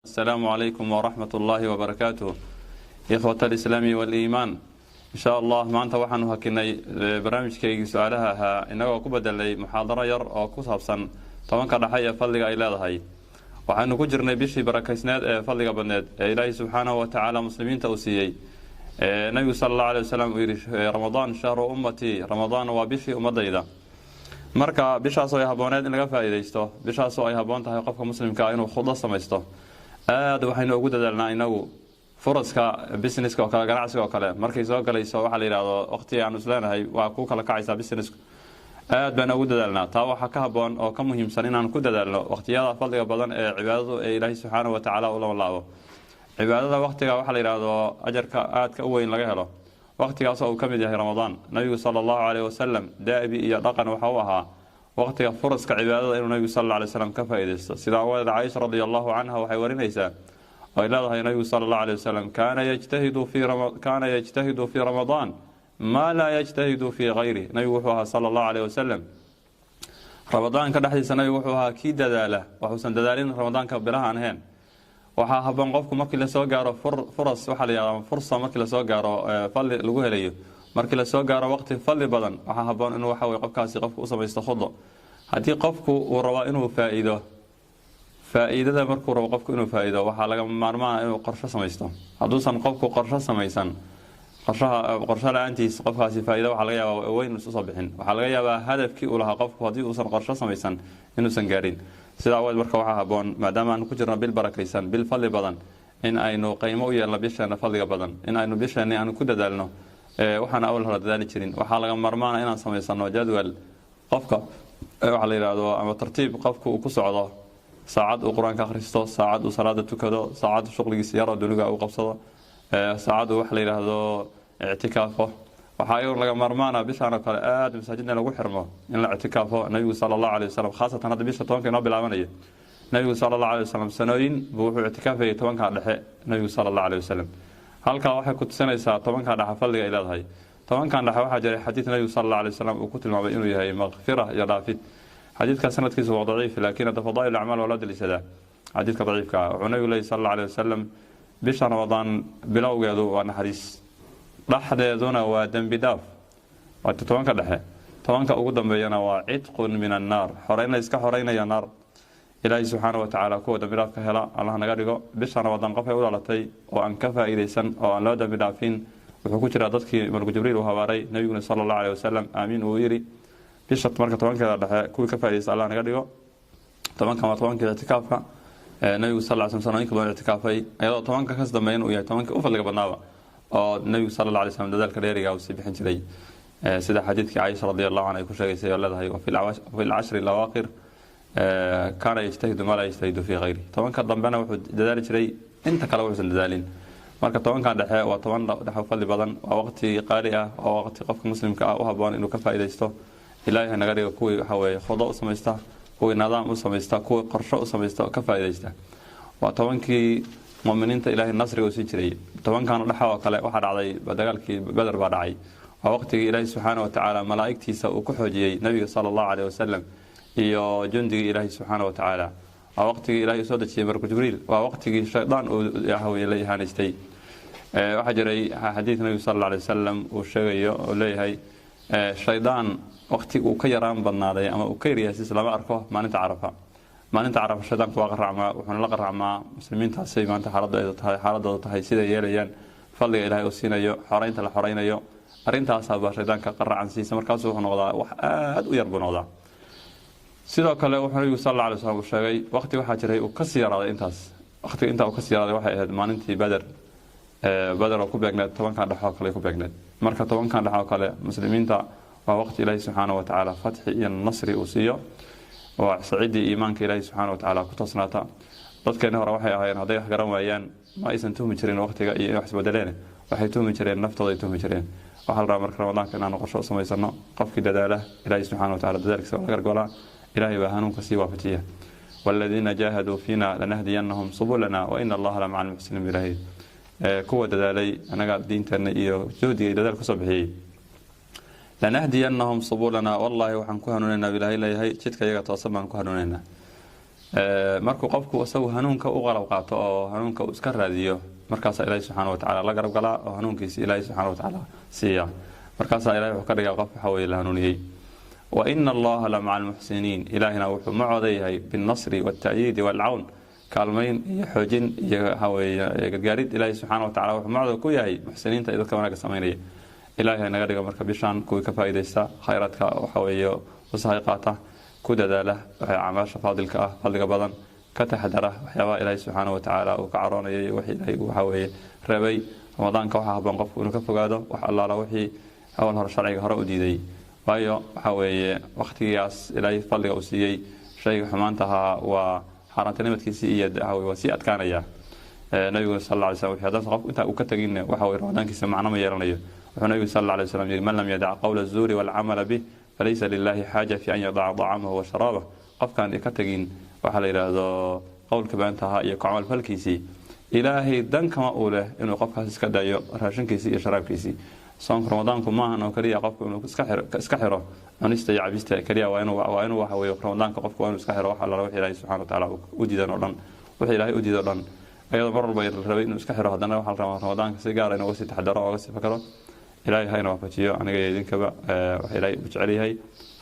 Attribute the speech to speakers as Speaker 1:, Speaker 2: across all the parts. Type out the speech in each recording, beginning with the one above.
Speaker 1: السلام عليكم ورحمة الله وبركاته. إخوة الإسلام والإيمان، إن شاء الله ما أنت وحن هكني برامج كي سؤالها إنه كبد لي محاضرة ير أو كصابسا طبعا كان حيا فلق إلى هاي وحن كجرنا بشي بركيسناد فلق بناد إلهي سبحانه وتعالى مسلمين توسيي النبي صلى الله عليه وسلم رمضان شهر أمتي رمضان وبشي أمضيدا marka bishaas oo ay habooneed in laga faa'iideysto bishaas oo ay haboon tahay qofka muslimka inuu khuddo samaysto aad waxaynu ugu dadaalnaa inagu furaska businesska oo kala ganacsiga oo kale markay soo galayso waxa la yiraahdo waqti aan isleenahay waa ku kala kacaysa business aad baan ugu dadaalnaa taa waxa ka haboon oo ka muhiimsan inaan ku dadaalno waqtiyada fadliga badan ee cibaadadu ee Ilaahay subhanahu wa ta'ala u laabo cibaadada waqtiga waxa la yiraahdo ajarka aad ka weyn laga helo waqtigaas oo kamid yahay Ramadan nabiga sallallahu alayhi wasallam daabi iyo dhaqan waxa uu ahaa waqtiga furaska cibaadada inuu nabiga sallallahu alayhi wasallam ka faa'iideysto sida wada Aisha radhiyallahu anha waxay warinaysaa oo ilaahay nabiga sallallahu alayhi wasallam kaana yajtahidu fi Ramadan ma la yajtahidu fi ghayri nabiga wuxuu ahaa sallallahu alayhi wasallam Ramadan ka dhaxdiisa nabiga wuxuu ahaa kii dadaala waxuusan dadaalin Ramadanka bilaha aan ahayn waxa haboon qofku markii la soo gaaro furas waxa la yiraahdo fursa markii la soo gaaro fadli lagu helayo markii la soo gaaro waqti fadli badan waxa haboon inuu waxa way qofkaasi qofku u sameesto khuddo hadii qofku uu rabo inuu faa'iidada markuu rabo qofku inuu faa'iido waxa laga maarmaan inuu qorshe sameesto haduusan qofku qorshe sameysan qorshe la'aantiis qofkaasi faa'iido waxa laga yaabaa weyn u soo bixin waxa laga yaabaa hadafkii uu lahaa qofku hadii uusan qorshe sameysan inuusan gaarin sida awad marka waxa haboon maadaama aan ku jirno bil barakaysan bil fadli badan in aynu qiimo u yeelno bisheena fadliga badan in aynu bisheena aan ku dadaalno waxaan awal hore dadaali jirin waxa laga marmaana inaan sameysano jadwal qofka waxa la yiraahdo ama tartiib qofku uu ku socdo saacad uu quraanka akhristo saacad uu salaada tukado saacad shaqadiisa yar oo duniga uu qabsado saacad waxa la yiraahdo i'tikaafo waxa ay laga marmaana bishaan kale aad masaajidna lagu xirmo in la i'tikaafo nabiga sallallahu alayhi wasallam khaasatan hada bisha tobanka inoo bilaabanayo nabiga sallallahu alayhi wasallam sanooyin buu wuxuu i'tikaafay tobanka dhexe nabiga sallallahu alayhi wasallam halka waxay ku tusinaysaa tobanka dhexe fadliga ay leedahay tobanka dhexe waxa jiray xadiis nabiga sallallahu alayhi wasallam uu ku tilmaamay inuu yahay maghfira ya dhaafid xadiiska sanadkiisu waa daciif laakiin fadaa'il a'maal wala dalisada xadiiska daciifka oo nabiga sallallahu alayhi wasallam bisha Ramadan bilowgeedu waa naxariis dhaxdeeduna waa dambi daaf waa tobanka dhexe tobanka ugu dambeeyana waa cidqun min an-nar xoreeyna iska xoreeynaya naar ilaahay subhanahu wa ta'ala ku dambi daaf ka hela Allah naga dhigo bisha Ramadan qof ay u dhalatay oo aan ka faa'iideysan oo aan loo dambi daafin wuxuu ku jira dadkii markuu Jibriil u habaaray nabiga sallallahu alayhi wasallam aamin uu yiri bisha marka tobanka dhexe kuwii ka faa'iideysan Allah naga dhigo tobanka i'tikaafka nabiga sallallahu alayhi wasallam inuu i'tikaafay ayadoo tobanka ka dambeeyay uu yahay tobanka u fadliga badnaaba oo nabiga sallallahu alayhi wasallam dadalka dheeriga uu si bixin jiray sida xadiidkii Aisha radhiyallahu anha ay ku sheegaysay oo leedahay wa fil ashri lawaqir kana yajtahidu ma la yajtahidu fi ghayri tobanka dambena wuxuu dadaali jiray inta kale wuxuu dadaalin marka tobanka dhexe waa toban dhexe fadli badan waa waqti qaali ah oo waqti qofka muslimka ah u haboon inuu ka faa'iideysto ilaahay naga dhigo kuwii waxa weeye khuddo u sameeysta kuwii nidaam u sameeysta kuwii qorshe u sameeysta ka faa'iideysta waa tobankii muuminiinta ilaahay nasriga uu sii jiray tobankan dhaxa oo kale waxa dhacday dagaalkii Badr baa dhacay waa waqtigii ilaahay subhanahu wa ta'ala malaa'iktiisa uu ku xoojiyay nabiga sallallahu alayhi wasallam iyo jundiga ilaahay subhanahu wa ta'ala waa waqtigii ilaahay soo dajiyay markuu Jibriil waa waqtigii shaydaan uu yahay haanaystay waxa jiray xadiis nabiga sallallahu alayhi wasallam uu sheegayo oo leeyahay shaydaan waqtigu ka yaraan badnaaday ama uu ka yaryahay islaama arko maalinta Carafa maalinta Carafa shaydaanku waa qaracmaa wuxuuna la qaracmaa muslimiintaasay maanta xaaladooda tahay sida yeelayaan fadliga ilaahay oo siinayo xoreynta la xoreynayo arintaas baa shaydaanka qaracan siisa markaas wuxuu noqdaa wax aad u yar bunooda sidoo kale wuxuu nabiga sallallahu alayhi wasallam sheegay waqti waxa jiray uu ka siyaraaday intaas waqti inta uu ka siyaraaday waxay ahayd maalintii Badr oo ku beegneed tobanka dhaxo kale ku beegneed marka tobanka dhaxo kale muslimiinta waa waqti ilaahay subhanahu wa ta'ala fathi iyo nasri uu siiyo waa saciidi iimaanka ilaahay subhanahu wa ta'ala ku toosnaata dadkeena hore waxay ahaayeen haday wax garan waayaan ma aysan tuhmi jirin waqtiga iyo wax isbedeleen waxay tuhmi jireen naftooda ay tuhmi jireen waxa la rabaa marka Ramadaanka inaan qorshe sameysano qofkii dadaala ilaahay subhanahu wa ta'ala dadaalkiisa laga gargola ilaahay baa hanuunka sii waafajiya walladina jahadu fina lanahdiyannahum subulana wa inna allaha la ma'al muhsinin bilahi kuwa dadaalay anaga diinteena iyo joodiga dadaal ku soo bixiyay lanahdiyannahum subulana wallahi waxaan ku hanuunayna bilahi ilaahay jidka iyaga toosan baan ku hanuunayna markuu qofku isagu hanuunka u qalab qaato oo hanuunka uu iska raadiyo markaas ilaahay subxaanahu wa tacaala la garab galaa oo hanuunkiisa ilaahay subxaanahu wa tacaala siiya markaas ilaahay wuxuu ka dhigaa qof waxa weeye la hanuuniyey وإن الله لمع المحسنين إلهنا وحو معوديه بالنصر والتأييد والعون كالمين يحوجين يهوي قاريد إلهي سبحانه وتعالى وحو معوديه كوياهي محسنين تأيضا كوناك سمينيه إلهي نغادق مركب بشان كوي كفايديستا خيراتك وحوي وصحيقاته كودا داله عماش فاضلك بدن كتحدره وحيوا إلهي سبحانه وتعالى وكعروني وحي إلهي وحوي ربي رمضان كوحا هبان قف ونكفقاده وحا الله روحي أول هر شرعي هر أديدي waayo waxa weeye waqtigaas ilaahay fadliga uu siiyay shayga xumaantaha waa xaaraantinimadkiisii iyo wasi adkaanaya nabiga sallallahu alayhi wasallam hadda qof inta uu ka tagin waxa weeye ramadaankiisa macna ma yeelanayo wuxuu nabiga sallallahu alayhi wasallam yiri man lam yada' qawla az-zuri wal 'amala bih falaysa lillahi haja fi an yada'a ta'amahu wa sharabahu qofkan ka tagin waxa la yiraahdo qowlka baantaha iyo ka amal falkiisi ilaahay dan kama uu leh inuu qofkaas iska dayo raashinkiisa iyo sharaabkiisa صوم رمضان كمان أنا كريه قف إنه إسكحره أنيست يعبست كريه وإنه وحوي رمضان كقف وإنه إسكحره وحلا روحي الله سبحانه وتعالى وجد نوران وحي الله وجد نوران أيضا مرة بيد الربي إنه إسكحره هذا وحلا رمضان كسيجار إنه وسي تحضره وسي فكره إلهي هاي نوفتيه أنا جاي كبا وحي الله بتشعلي هاي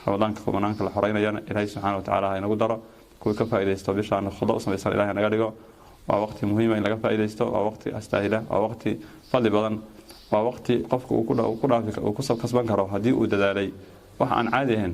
Speaker 1: رمضان كمان كل حرينا يعني إلهي سبحانه وتعالى هاي نقدره كل كفا إذا استبيش عن الخضاء صلى الله عليه وسلم ووقت مهم إن لقى فائدة استو ووقت أستاهله ووقت فضل بدن ووقت قفك وكل كسب كسبان كره هدي ودلالي وح عن عادهن